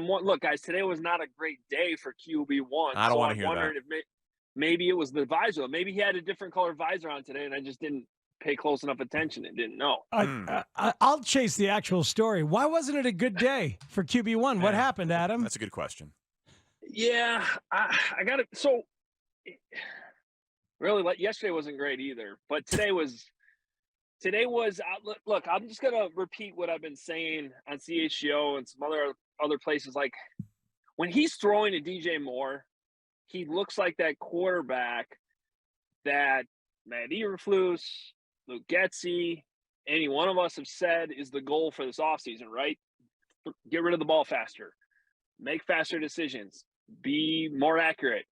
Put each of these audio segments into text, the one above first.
look, guys, today was not a great day for QB1. I don't So want to I'm hear that. wondering if maybe it was the visor. Maybe he had a different color visor on today, and I just didn't pay close enough attention and didn't know. I'll chase the actual story. Why wasn't it a good day for QB1? What happened, Adam? That's a good question. Yeah, I got it. So really, like yesterday wasn't great either, but today was. Look, I'm just gonna repeat what I've been saying on CHGO and some other places. Like when he's throwing to DJ Moore, he looks like that quarterback that Matt Eberflus, Luke Getsy, any one of us have said is the goal for this offseason, right? Get rid of the ball faster, make faster decisions, be more accurate.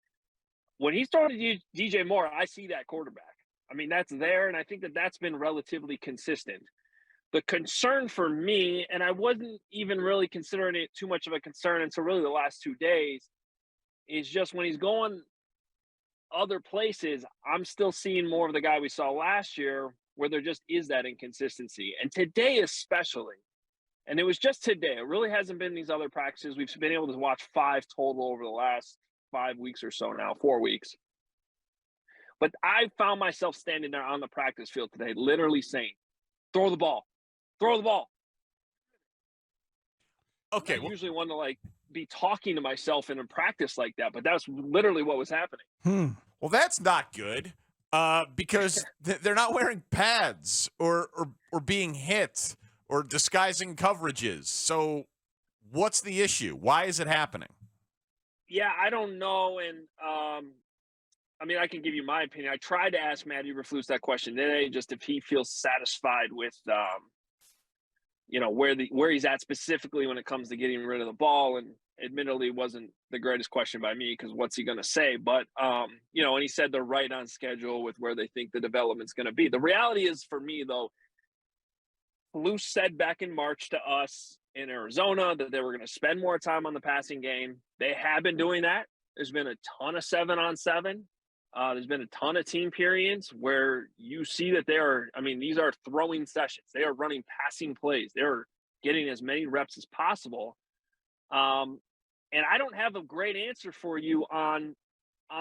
When he's throwing to DJ Moore, I see that quarterback. I mean, that's there, and I think that's been relatively consistent. The concern for me, and I wasn't even really considering it too much of a concern until really the last 2 days, is just when he's going other places, I'm still seeing more of the guy we saw last year where there just is that inconsistency. And today especially, and it was just today, it really hasn't been these other practices. We've been able to watch 5 total over the last 5 weeks or so now, 4 weeks. But I found myself standing there on the practice field today, literally saying, throw the ball, throw the ball. Okay. I usually want to like be talking to myself in a practice like that, but that's literally what was happening. Well, that's not good because they're not wearing pads or being hit or disguising coverages. So what's the issue? Why is it happening? Yeah, I don't know. And I mean, I can give you my opinion. I tried to ask Matt Eberflus that question today, just if he feels satisfied with, where he's at specifically when it comes to getting rid of the ball. And admittedly, it wasn't the greatest question by me because what's he going to say? But, and he said they're right on schedule with where they think the development's going to be. The reality is for me, though, Flus said back in March to us in Arizona that they were going to spend more time on the passing game. They have been doing that. There's been a ton of 7-on-7. There's been a ton of team periods where you see that these are throwing sessions. They are running passing plays. They're getting as many reps as possible. And I don't have a great answer for you on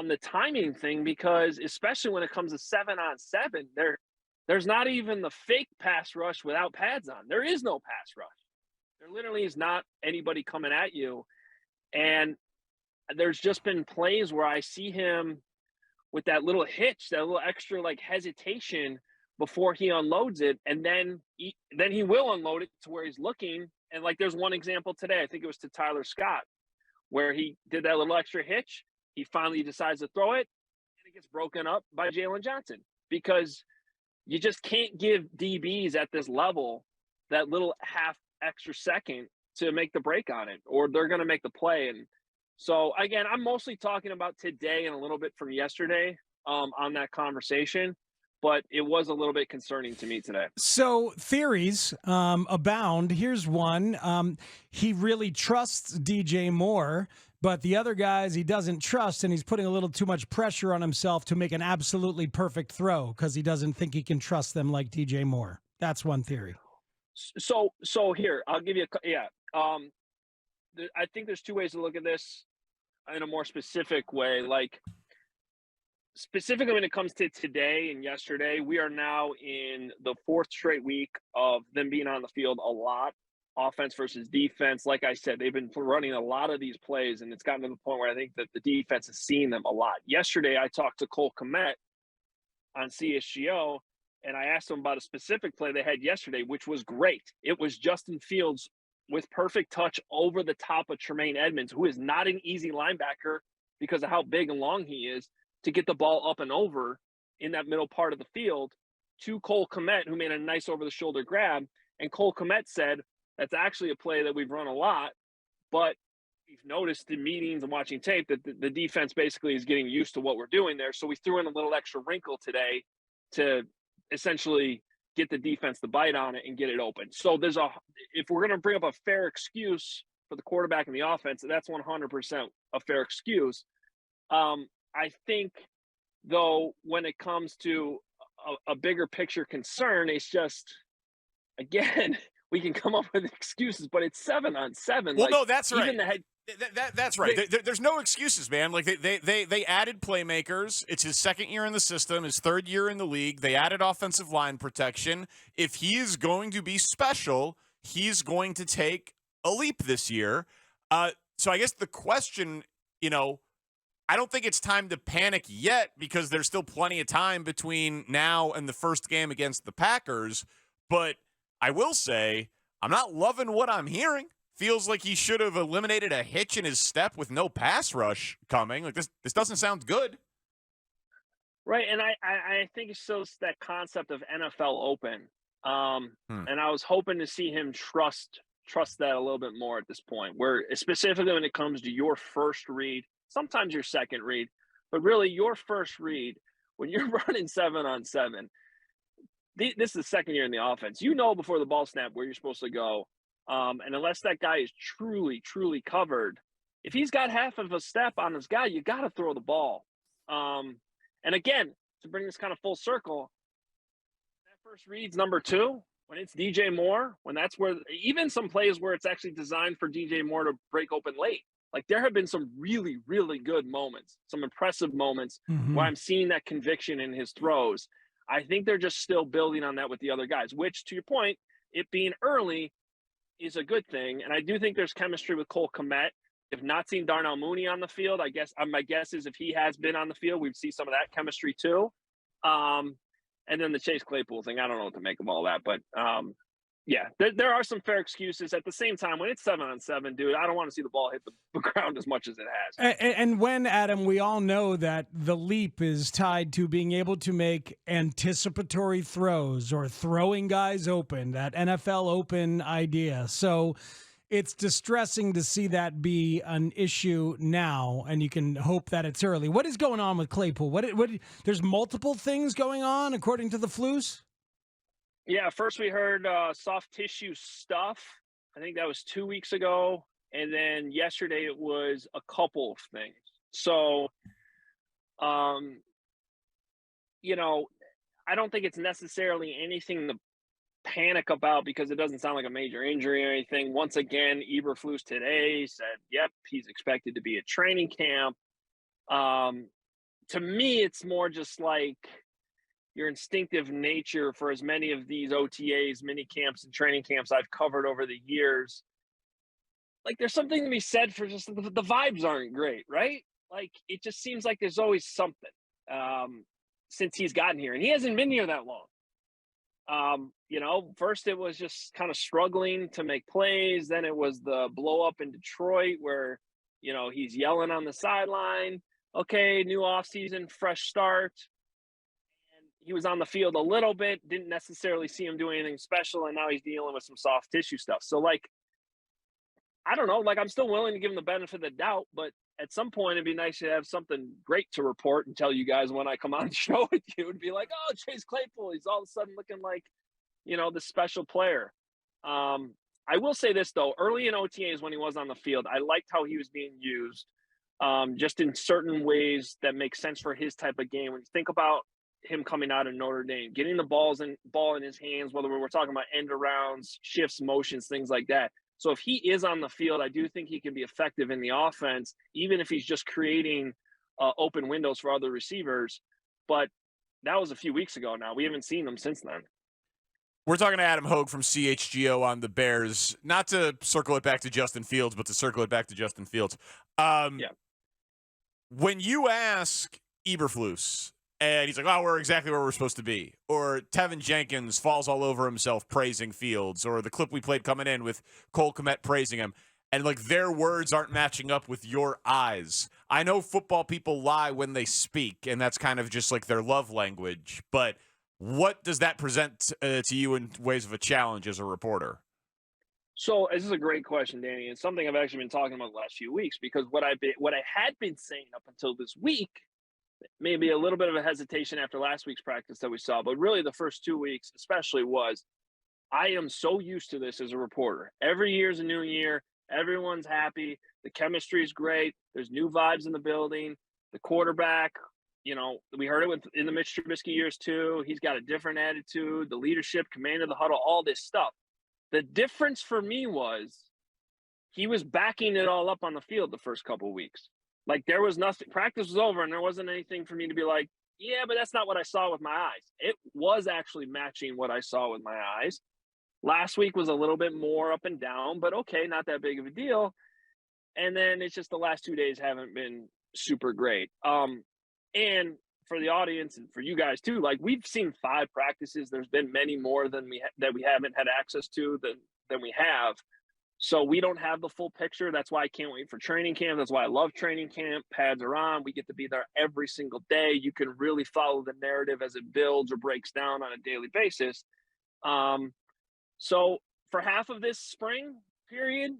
the timing thing because especially when it comes to 7-on-7, there's not even the fake pass rush without pads on. There is no pass rush. There literally is not anybody coming at you. And there's just been plays where I see him with that little hitch, that little extra like hesitation before he unloads it. And then he will unload it to where he's looking. And like, there's one example today, I think it was to Tyler Scott, where he did that little extra hitch. He finally decides to throw it and it gets broken up by Jalen Johnson because you just can't give DBs at this level that little half extra second to make the break on it, or they're going to make the play. And so, again, I'm mostly talking about today and a little bit from yesterday on that conversation, but it was a little bit concerning to me today. So theories abound. Here's one. He really trusts DJ Moore, but the other guys he doesn't trust, and he's putting a little too much pressure on himself to make an absolutely perfect throw because he doesn't think he can trust them like DJ Moore. That's one theory. So here, I'll give you I think there's 2 ways to look at this in a more specific way. Like specifically when it comes to today and yesterday, we are now in the 4th straight week of them being on the field a lot, offense versus defense. Like I said, they've been running a lot of these plays, and it's gotten to the point where I think that the defense is seeing them a lot. Yesterday, I talked to Cole Kmet on CHGO, and I asked him about a specific play they had yesterday, which was great. It was Justin Fields with perfect touch over the top of Tremaine Edmonds, who is not an easy linebacker because of how big and long he is, to get the ball up and over in that middle part of the field to Cole Kmet, who made a nice over-the-shoulder grab. And Cole Kmet said, that's actually a play that we've run a lot, but we've noticed in meetings and watching tape that the defense basically is getting used to what we're doing there. So we threw in a little extra wrinkle today to essentially get the defense to bite on it and get it open. So if we're going to bring up a fair excuse for the quarterback and the offense, that's 100% a fair excuse. I think, though, when it comes to a bigger picture concern, it's just, again, we can come up with excuses, but it's 7-on-7. Well, like, no, that's right. Even the head, That's right. There's no excuses, man. Like they added playmakers. It's his second year in the system, his third year in the league. They added offensive line protection. If he is going to be special, he's going to take a leap this year. So I guess the question, I don't think it's time to panic yet because there's still plenty of time between now and the first game against the Packers. But I will say I'm not loving what I'm hearing. Feels like he should have eliminated a hitch in his step with no pass rush coming. Like this doesn't sound good. Right, and I think it's just that concept of NFL open. And I was hoping to see him trust that a little bit more at this point, where specifically when it comes to your first read, sometimes your second read, but really your first read, when you're running 7-on-7, this is the second year in the offense. Before the ball snap where you're supposed to go. And unless that guy is truly, truly covered, if he's got half of a step on his guy, you got to throw the ball. And again, to bring this kind of full circle, that first read's number 2, when it's DJ Moore, when that's where even some plays where it's actually designed for DJ Moore to break open late. Like there have been some really, really good moments, some impressive moments where I'm seeing that conviction in his throws. I think they're just still building on that with the other guys, which to your point, it being early is a good thing. And I do think there's chemistry with Cole Kmet. If not seen Darnell Mooney on the field, I guess my guess is if he has been on the field, we'd see some of that chemistry too. And then the Chase Claypool thing, I don't know what to make of all that, but yeah, there are some fair excuses. At the same time, when it's 7-on-7, dude, I don't want to see the ball hit the ground as much as it has. And when, Adam, we all know that the leap is tied to being able to make anticipatory throws or throwing guys open, that NFL open idea. So it's distressing to see that be an issue now, and you can hope that it's early. What is going on with Claypool? What there's multiple things going on, according to the Flues? Yeah, first we heard soft tissue stuff. I think that was 2 weeks ago. And then yesterday it was a couple of things. So, I don't think it's necessarily anything to panic about because it doesn't sound like a major injury or anything. Once again, Eberflus today said, yep, he's expected to be at training camp. To me, it's more just like your instinctive nature for as many of these OTAs, mini camps, and training camps I've covered over the years. Like there's something to be said for just the vibes aren't great, right? Like it just seems like there's always something since he's gotten here, and he hasn't been here that long. First it was just kind of struggling to make plays. Then it was the blow up in Detroit where, he's yelling on the sideline. Okay, new offseason, fresh start. He was on the field a little bit, didn't necessarily see him do anything special, and now he's dealing with some soft tissue stuff. So, I don't know. I'm still willing to give him the benefit of the doubt, but at some point it'd be nice to have something great to report and tell you guys when I come on the show with you and be like, oh, Chase Claypool, he's all of a sudden looking like, this special player. I will say this, though. Early in OTAs when he was on the field, I liked how he was being used just in certain ways that make sense for his type of game. When you think about him coming out of Notre Dame, getting the ball in his hands, whether we're talking about end arounds, shifts, motions, things like that. So if he is on the field, I do think he can be effective in the offense, even if he's just creating open windows for other receivers. But that was a few weeks ago now. We haven't seen him since then. We're talking to Adam Hoge from CHGO on the Bears. Not to circle it back to Justin Fields, but to circle it back to Justin Fields. Yeah. When you ask Eberflus, and he's like, oh, we're exactly where we're supposed to be. Or Tevin Jenkins falls all over himself praising Fields. Or the clip we played coming in with Cole Kmet praising him. And, their words aren't matching up with your eyes. I know football people lie when they speak, and that's kind of just their love language. But what does that present to you in ways of a challenge as a reporter? So this is a great question, Danny. It's something I've actually been talking about the last few weeks because what I had been saying up until this week, maybe a little bit of a hesitation after last week's practice that we saw, but really the first 2 weeks especially was I am so used to this as a reporter. Every year's a new year. Everyone's happy. The chemistry is great. There's new vibes in the building. The quarterback, we heard it in the Mitch Trubisky years too. He's got a different attitude, the leadership, command of the huddle, all this stuff. The difference for me was he was backing it all up on the field the first couple of weeks. Like, there was nothing. Practice was over, and there wasn't anything for me to be like, yeah, but that's not what I saw with my eyes. It was actually matching what I saw with my eyes. Last week was a little bit more up and down, but okay, not that big of a deal. And then it's just the last 2 days haven't been super great. And for the audience and for you guys too, like, we've seen 5 practices. There's been many more than that we haven't had access to than we have. So we don't have the full picture. That's why I can't wait for training camp. That's why I love training camp. Pads are on. We get to be there every single day. You can really follow the narrative as it builds or breaks down on a daily basis. So for half of this spring period,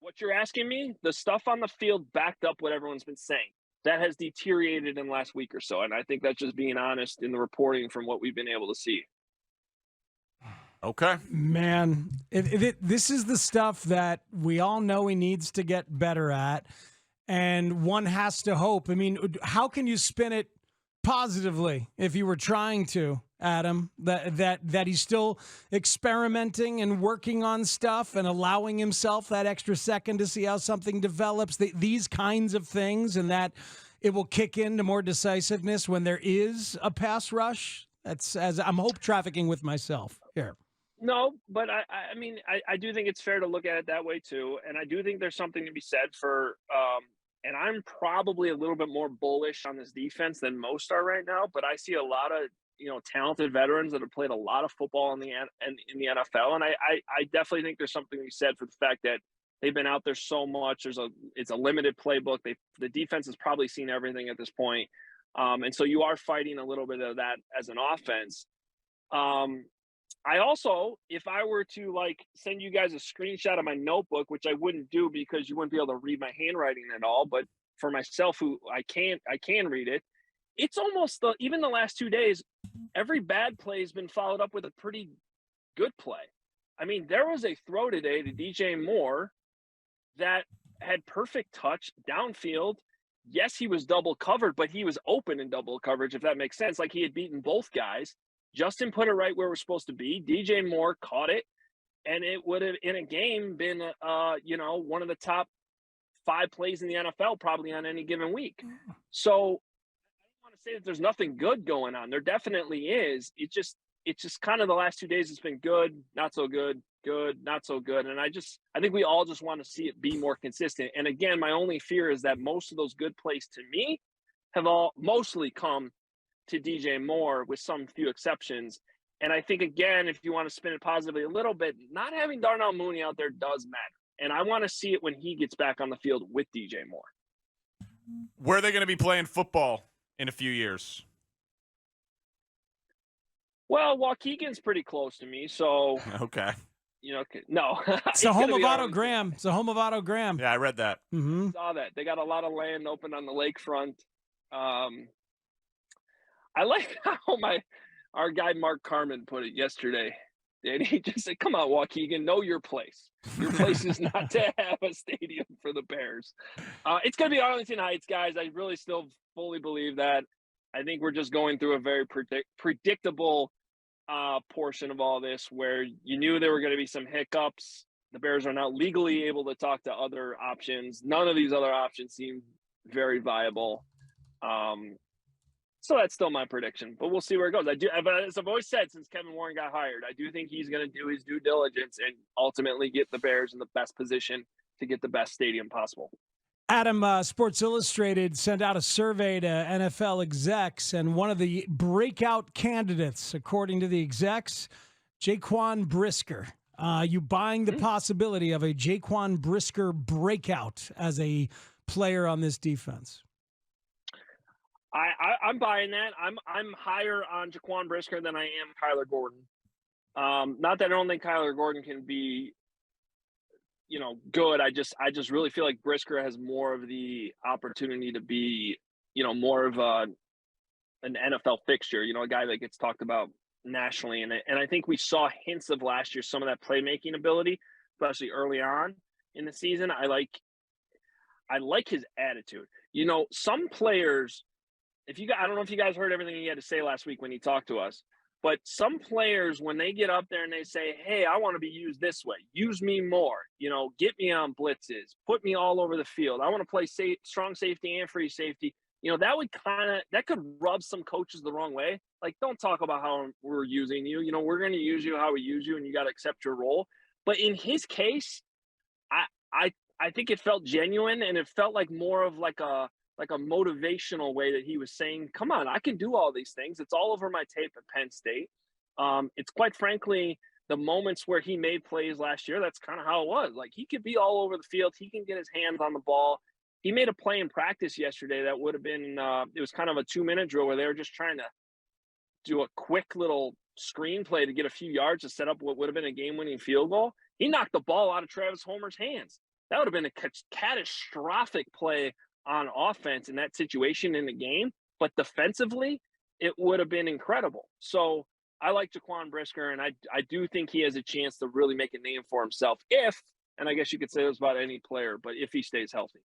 what you're asking me, the stuff on the field backed up what everyone's been saying. That has deteriorated in the last week or so. And I think that's just being honest in the reporting from what we've been able to see. Okay. Man, this is the stuff that we all know he needs to get better at. And one has to hope. I mean, how can you spin it positively if you were trying to, Adam, that he's still experimenting and working on stuff and allowing himself that extra second to see how something develops, these kinds of things, and that it will kick into more decisiveness when there is a pass rush? That's, as I'm hope trafficking with myself here. No, but I mean, I do think it's fair to look at it that way too. And I do think there's something to be said for, and I'm probably a little bit more bullish on this defense than most are right now, but I see a lot of, talented veterans that have played a lot of football in the NFL. And I definitely think there's something to be said for the fact that they've been out there so much. It's a limited playbook. The defense has probably seen everything at this point. And so you are fighting a little bit of that as an offense. I also, if I were to send you guys a screenshot of my notebook, which I wouldn't do because you wouldn't be able to read my handwriting at all, but for myself, who I can read it. It's almost even the last 2 days, every bad play has been followed up with a pretty good play. I mean, there was a throw today to DJ Moore that had perfect touch downfield. Yes, he was double covered, but he was open in double coverage, if that makes sense. Like, he had beaten both guys. Justin put it right where we're supposed to be. DJ Moore caught it, and it would have, in a game, been, one of the top 5 plays in the NFL probably on any given week. So I don't want to say that there's nothing good going on. There definitely is. It's just kind of the last 2 days it's been good, not so good, good, not so good. And I think we all just want to see it be more consistent. And again, my only fear is that most of those good plays to me have all mostly come to DJ Moore with some few exceptions. And I think, again, if you want to spin it positively a little bit, not having Darnell Mooney out there does matter. And I want to see it when he gets back on the field with DJ Moore. Where are they going to be playing football in a few years? Well, Waukegan's pretty close to me, so okay. No. It's the home of Otto Graham. It's the home of Otto Graham. Yeah, I read that. Mm-hmm. Saw that. They got a lot of land open on the lakefront. I like how our guy Mark Carmen put it yesterday. And he just said, come on, Waukegan, know your place. Your place is not to have a stadium for the Bears. It's going to be Arlington Heights, guys. I really still fully believe that. I think we're just going through a very predictable portion of all this where you knew there were going to be some hiccups. The Bears are now legally able to talk to other options. None of these other options seem very viable. So that's still my prediction, but we'll see where it goes. But as I've always said since Kevin Warren got hired, I do think he's going to do his due diligence and ultimately get the Bears in the best position to get the best stadium possible. Adam, Sports Illustrated sent out a survey to NFL execs, and one of the breakout candidates, according to the execs, Jaquan Brisker. You buying the possibility of a Jaquan Brisker breakout as a player on this defense? I'm buying that. I'm higher on Jaquan Brisker than I am Kyler Gordon. Not that I don't think Kyler Gordon can be, good. I just really feel like Brisker has more of the opportunity to be, more of an NFL fixture. A guy that gets talked about nationally, and I think we saw hints of last year some of that playmaking ability, especially early on in the season. I like his attitude. Some players. I don't know if you guys heard everything he had to say last week when he talked to us, But some players, when they get up there and they say, hey, I want to be used this way, use me more, get me on blitzes, put me all over the field. I want to play strong safety and free safety. That could rub some coaches the wrong way. Like, don't talk about how we're using you. We're going to use you how we use you, and you got to accept your role. But in his case, I think it felt genuine, and it felt like more of like a motivational way that he was saying, come on, I can do all these things. It's all over my tape at Penn State. It's quite frankly, the moments where he made plays last year, that's kind of how it was. Like, he could be all over the field. He can get his hands on the ball. He made a play in practice yesterday that would have been, it was kind of a 2-minute drill where they were just trying to do a quick little screen play to get a few yards to set up what would have been a game-winning field goal. He knocked the ball out of Travis Homer's hands. That would have been a catastrophic play on offense in that situation in the game. But defensively, it would have been incredible. So I like Jaquan Brisker, and I do think he has a chance to really make a name for himself if, and I guess you could say it was about any player, but if he stays healthy.